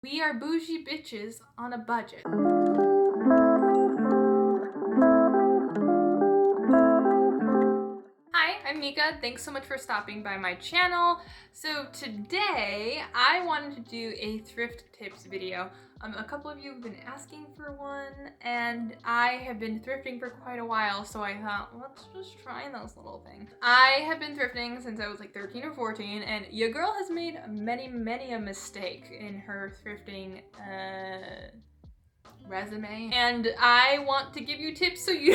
We are bougie bitches on a budget. Hi, I'm Nika. Thanks so much for stopping by my channel. So today I wanted to do a thrift tips video. A couple of you have been asking for one, and I have been thrifting for quite a while, so I thought, let's just try this little thing. I have been thrifting since I was like 13 or 14, and your girl has made many a mistake in her thrifting resume, and I want to give you tips so you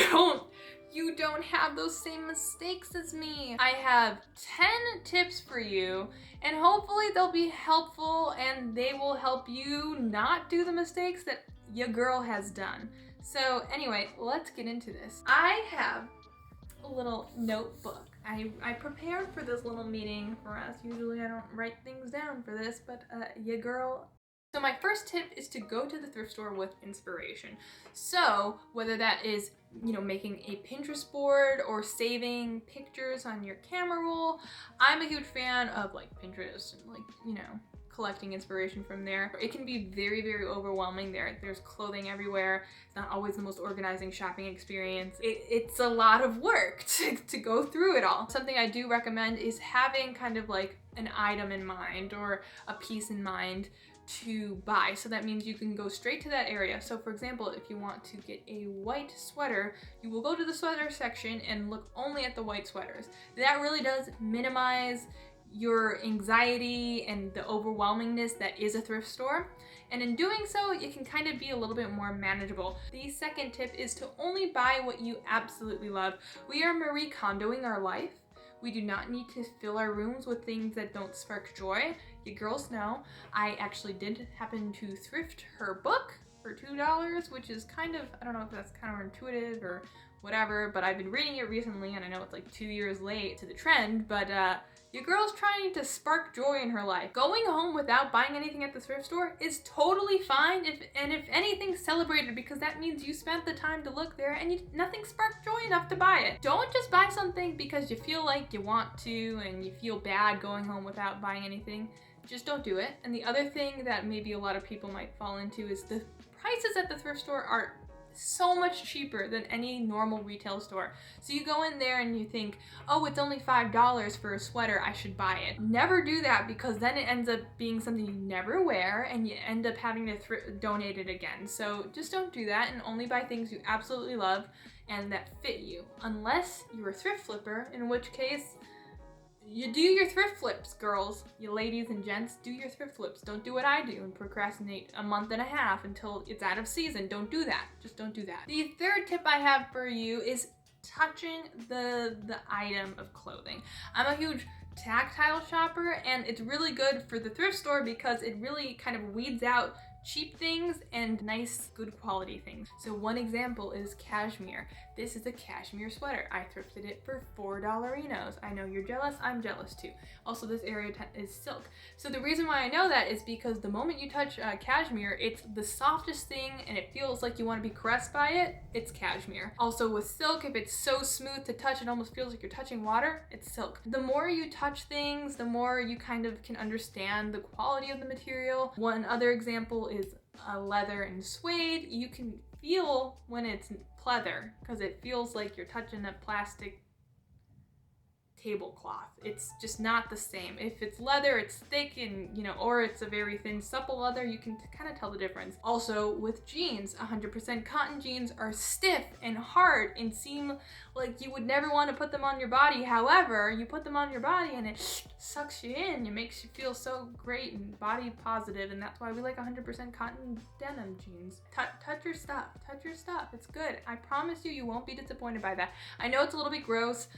don't have those same mistakes as me. I have 10 tips for you, and hopefully they'll be helpful and they will help you not do the mistakes that your girl has done. So anyway, let's get into this. I have a little notebook. I prepared for this little meeting for us. Usually I don't write things down for this, but your girl. So my first tip is to go to the thrift store with inspiration. So whether that is, making a Pinterest board or saving pictures on your camera roll, I'm a huge fan of like Pinterest and collecting inspiration from there. It can be very overwhelming there. There's clothing everywhere. It's not always the most organizing shopping experience. It's a lot of work to go through it all. Something I do recommend is having kind of like an item in mind or a piece in mind to buy. So that means you can go straight to that area. So for example, if you want to get a white sweater, you will go to the sweater section and look only at the white sweaters. That really does minimize your anxiety and the overwhelmingness that is a thrift store. And in doing so, it can kind of be a little bit more manageable. The second tip is to only buy what you absolutely love. We are Marie Kondoing our life. We do not need to fill our rooms with things that don't spark joy. You girls know, I actually did happen to thrift her book for $2, which is kind of, I don't know if that's counterintuitive or whatever, but I've been reading it recently, and I know it's like 2 years late to the trend, but your girl's trying to spark joy in her life. Going home without buying anything at the thrift store is totally fine, if anything, celebrated, because that means you spent the time to look there and nothing sparked joy enough to buy it. Don't just buy something because you feel like you want to and you feel bad going home without buying anything. Just don't do it. And the other thing that maybe a lot of people might fall into is the prices at the thrift store are so much cheaper than any normal retail store. So you go in there and you think, oh, it's only $5 for a sweater, I should buy it. Never do that, because then it ends up being something you never wear and you end up having to donate it again. So just don't do that, and only buy things you absolutely love and that fit you. Unless you're a thrift flipper, in which case, you do your thrift flips, girls. You ladies and gents, do your thrift flips. Don't do what I do and procrastinate a month and a half until it's out of season. Don't do that. Just don't do that. The third tip I have for you is touching the item of clothing. I'm a huge tactile shopper, and it's really good for the thrift store because it really kind of weeds out cheap things and nice, good quality things. So one example is cashmere. This is a cashmere sweater. I thrifted it for $4. I know you're jealous, I'm jealous too. Also, this area is silk. So the reason why I know that is because the moment you touch cashmere, it's the softest thing and it feels like you want to be caressed by it, it's cashmere. Also with silk, if it's so smooth to touch, it almost feels like you're touching water, it's silk. The more you touch things, the more you kind of can understand the quality of the material. One other example is leather and suede. You can feel when it's pleather because it feels like you're touching a plastic tablecloth. It's just not the same. If it's leather, it's thick and, or it's a very thin, supple leather, you can kind of tell the difference. Also with jeans, 100% cotton jeans are stiff and hard and seem like you would never want to put them on your body. However, you put them on your body and it sucks you in. It makes you feel so great and body positive, and that's why we like 100% cotton denim jeans. Touch your stuff. Touch your stuff. It's good. I promise you, you won't be disappointed by that. I know it's a little bit gross,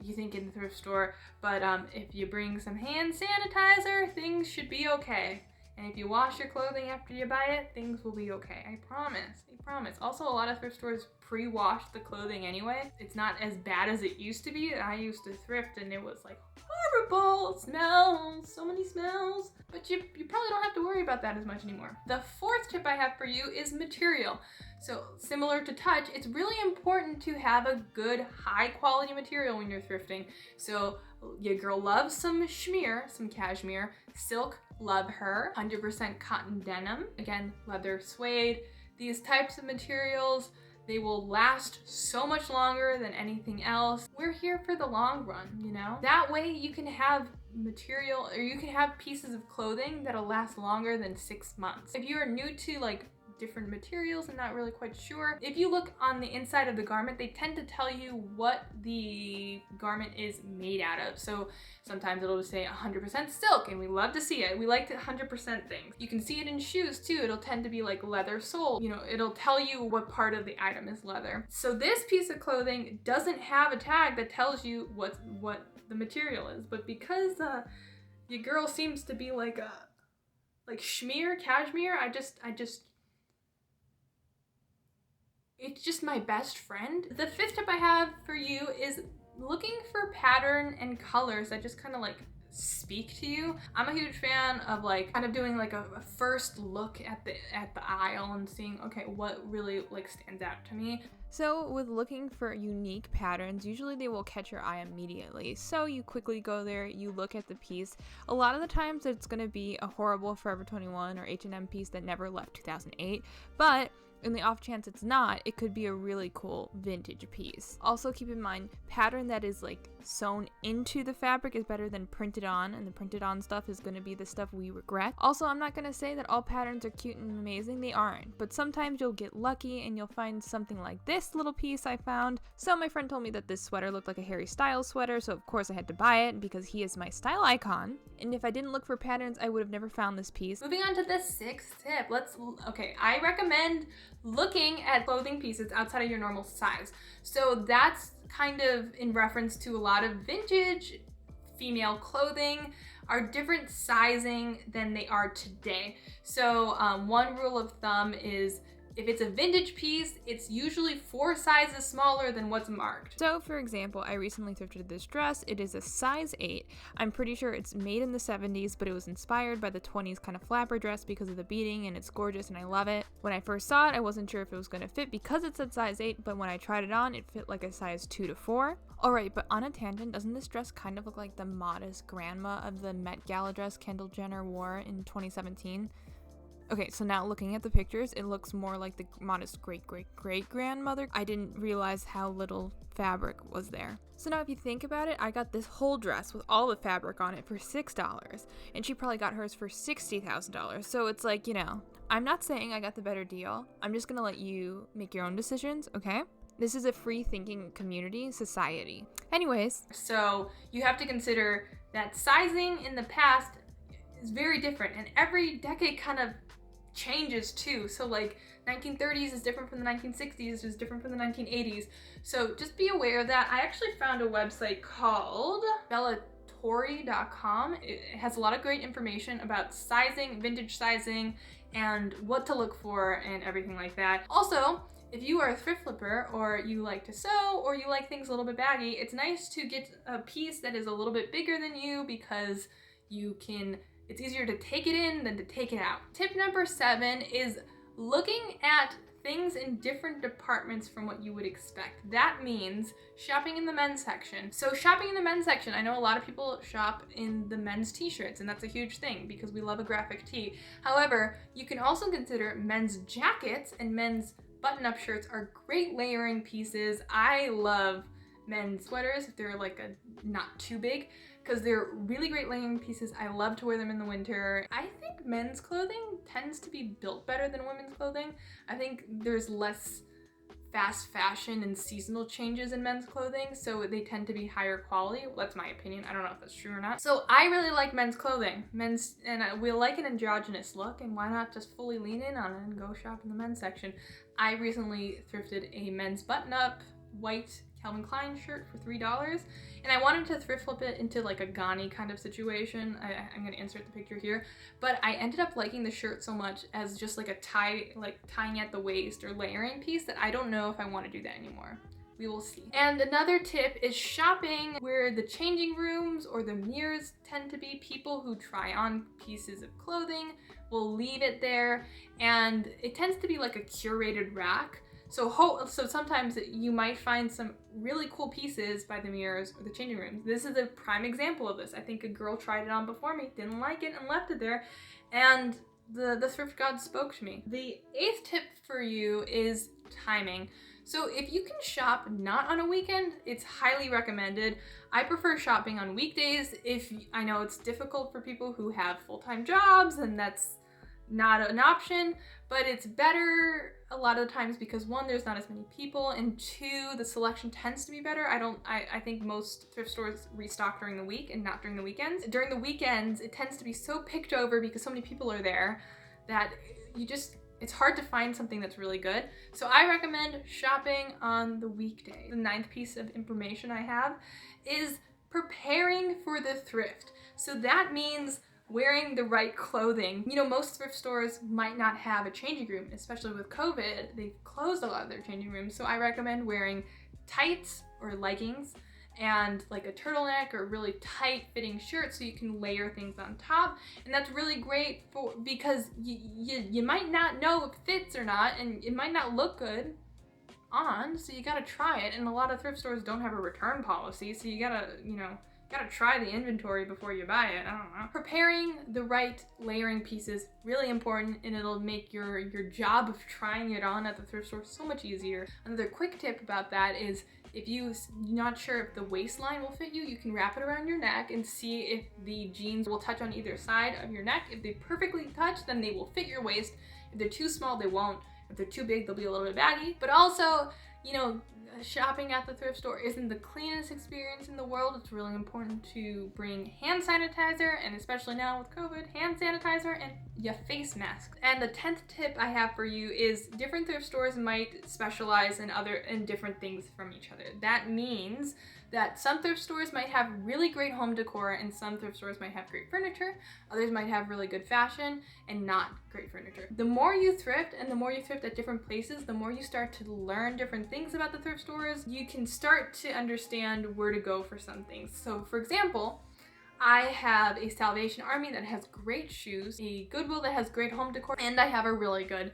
you think, in the thrift store, but if you bring some hand sanitizer, things should be okay. And if you wash your clothing after you buy it, things will be okay. I promise. I promise. Also, a lot of thrift stores pre-wash the clothing anyway. It's not as bad as it used to be. I used to thrift and it was like horrible smells, so many smells. But you probably don't have to worry about that as much anymore. The fourth tip I have for you is material. So similar to touch, it's really important to have a good high quality material when you're thrifting. So your girl loves some schmear, some cashmere, silk, love her. 100% cotton denim. Again, leather, suede. These types of materials, they will last so much longer than anything else. We're here for the long run, you know? That way you can have material, or you can have pieces of clothing that'll last longer than 6 months. If you are new to like different materials and not really quite sure, if you look on the inside of the garment, they tend to tell you what the garment is made out of. So sometimes it'll just say 100% silk, and we love to see it. We like to 100% things. You can see it in shoes too. It'll tend to be like leather sole. You know, it'll tell you what part of the item is leather. So this piece of clothing doesn't have a tag that tells you what the material is, but because your girl seems to be like schmear, cashmere, it's just my best friend. The fifth tip I have for you is looking for pattern and colors that just kind of like speak to you. I'm a huge fan of like kind of doing like a first look at the aisle and seeing, okay, what really like stands out to me. So with looking for unique patterns, usually they will catch your eye immediately. So you quickly go there, you look at the piece. A lot of the times it's going to be a horrible Forever 21 or H&M piece that never left 2008, but in the off chance it's not, it could be a really cool vintage piece. Also keep in mind, pattern that is like sewn into the fabric is better than printed on, and the printed on stuff is going to be the stuff we regret. Also, I'm not going to say that all patterns are cute and amazing, they aren't, but sometimes you'll get lucky and you'll find something like this little piece I found. So my friend told me that this sweater looked like a Harry Styles sweater, so of course I had to buy it because he is my style icon. And if I didn't look for patterns, I would have never found this piece. Moving on to the sixth tip, I recommend looking at clothing pieces outside of your normal size. So that's kind of in reference to a lot of vintage female clothing are different sizing than they are today. So one rule of thumb is if it's a vintage piece, it's usually 4 sizes smaller than what's marked. So for example, I recently thrifted this dress. It is a size 8. I'm pretty sure it's made in the 70s, but it was inspired by the 20s kind of flapper dress because of the beading, and it's gorgeous and I love it. When I first saw it, I wasn't sure if it was going to fit because it said size 8, but when I tried it on, it fit like a size 2 to 4. Alright, but on a tangent, doesn't this dress kind of look like the modest grandma of the Met Gala dress Kendall Jenner wore in 2017? Okay, so now looking at the pictures, it looks more like the modest great-great-great-grandmother. I didn't realize how little fabric was there. So now if you think about it, I got this whole dress with all the fabric on it for $6, and she probably got hers for $60,000. So it's like, you know, I'm not saying I got the better deal. I'm just gonna let you make your own decisions, okay? This is a free thinking community, society. Anyways. So you have to consider that sizing in the past is very different, and every decade kind of changes too. So like 1930s is different from the 1960s, is different from the 1980s. So just be aware of that. I actually found a website called bellatori.com. It has a lot of great information about sizing, vintage sizing, and what to look for and everything like that. Also, if you are a thrift flipper or you like to sew or you like things a little bit baggy, it's nice to get a piece that is a little bit bigger than you because it's easier to take it in than to take it out. Tip number 7 is looking at things in different departments from what you would expect. That means shopping in the men's section. So shopping in the men's section, I know a lot of people shop in the men's t-shirts, and that's a huge thing because we love a graphic tee. However, you can also consider men's jackets, and men's button-up shirts are great layering pieces. I love men's sweaters if they're like not too big, because they're really great layering pieces. I love to wear them in the winter. I think men's clothing tends to be built better than women's clothing. I think there's less fast fashion and seasonal changes in men's clothing, so they tend to be higher quality. Well, that's my opinion. I don't know if that's true or not. So I really like men's clothing. We like an androgynous look, and why not just fully lean in on it and go shop in the men's section? I recently thrifted a men's button-up white Calvin Klein shirt for $3, and I wanted to thrift flip it into like a Ghani kind of situation. I'm gonna insert the picture here, but I ended up liking the shirt so much as just like a tie, like tying at the waist or layering piece, that I don't know if I want to do that anymore. We will see. And another tip is shopping where the changing rooms or the mirrors tend to be. People who try on pieces of clothing will leave it there, and it tends to be like a curated rack. So sometimes you might find some really cool pieces by the mirrors or the changing rooms. This is a prime example of this. I think a girl tried it on before me, didn't like it, and left it there. And the thrift god spoke to me. The 8th tip for you is timing. So if you can shop not on a weekend, it's highly recommended. I prefer shopping on weekdays. I know it's difficult for people who have full-time jobs and that's not an option, but it's better a lot of the times because 1, there's not as many people, and 2, the selection tends to be better. I think most thrift stores restock during the week and not during the weekends. During the weekends, it tends to be so picked over because so many people are there that it's hard to find something that's really good. So I recommend shopping on the weekday. The 9th piece of information I have is preparing for the thrift. So that means wearing the right clothing. You know, most thrift stores might not have a changing room, especially with COVID. They've closed a lot of their changing rooms. So I recommend wearing tights or leggings and like a turtleneck or really tight fitting shirt so you can layer things on top. And that's really great because you might not know if it fits or not, and it might not look good on, so you gotta try it. And a lot of thrift stores don't have a return policy, so you gotta try the inventory before you buy it. I don't know. Preparing the right layering pieces, really important, and it'll make your job of trying it on at the thrift store so much easier. Another quick tip about that is if you're not sure if the waistline will fit you, you can wrap it around your neck and see if the jeans will touch on either side of your neck. If they perfectly touch, then they will fit your waist. If they're too small, they won't. If they're too big, they'll be a little bit baggy. But also, you know, shopping at the thrift store isn't the cleanest experience in the world. It's really important to bring hand sanitizer, and especially now with COVID, hand sanitizer and your face mask. And the 10th tip I have for you is different thrift stores might specialize in different things from each other. That means that some thrift stores might have really great home decor and some thrift stores might have great furniture. Others might have really good fashion and not great furniture. The more you thrift and the more you thrift at different places, the more you start to learn different things about the thrift stores. You can start to understand where to go for some things. So for example, I have a Salvation Army that has great shoes, a Goodwill that has great home decor, and I have a really good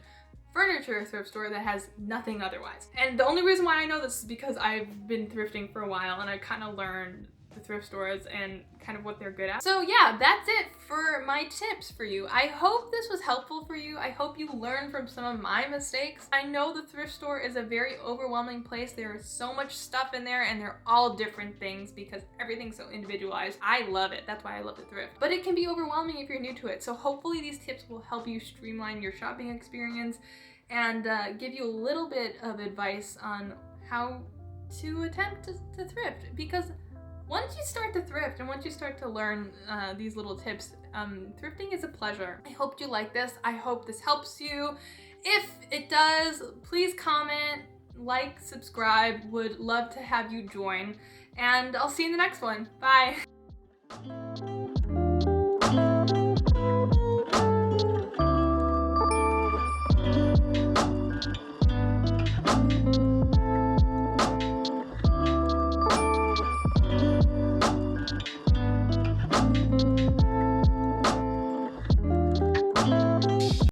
furniture thrift store that has nothing otherwise. And the only reason why I know this is because I've been thrifting for a while and I kind of learned the thrift stores and kind of what they're good at. So yeah, that's it for my tips for you. I hope this was helpful for you. I hope you learned from some of my mistakes. I know the thrift store is a very overwhelming place. There is so much stuff in there and they're all different things because everything's so individualized. I love it. That's why I love the thrift. But it can be overwhelming if you're new to it. So hopefully these tips will help you streamline your shopping experience and give you a little bit of advice on how to attempt to thrift. Because once you start to thrift and once you start to learn these little tips, thrifting is a pleasure. I hope you like this. I hope this helps you. If it does, please comment, like, subscribe. Would love to have you join. And I'll see you in the next one. Bye.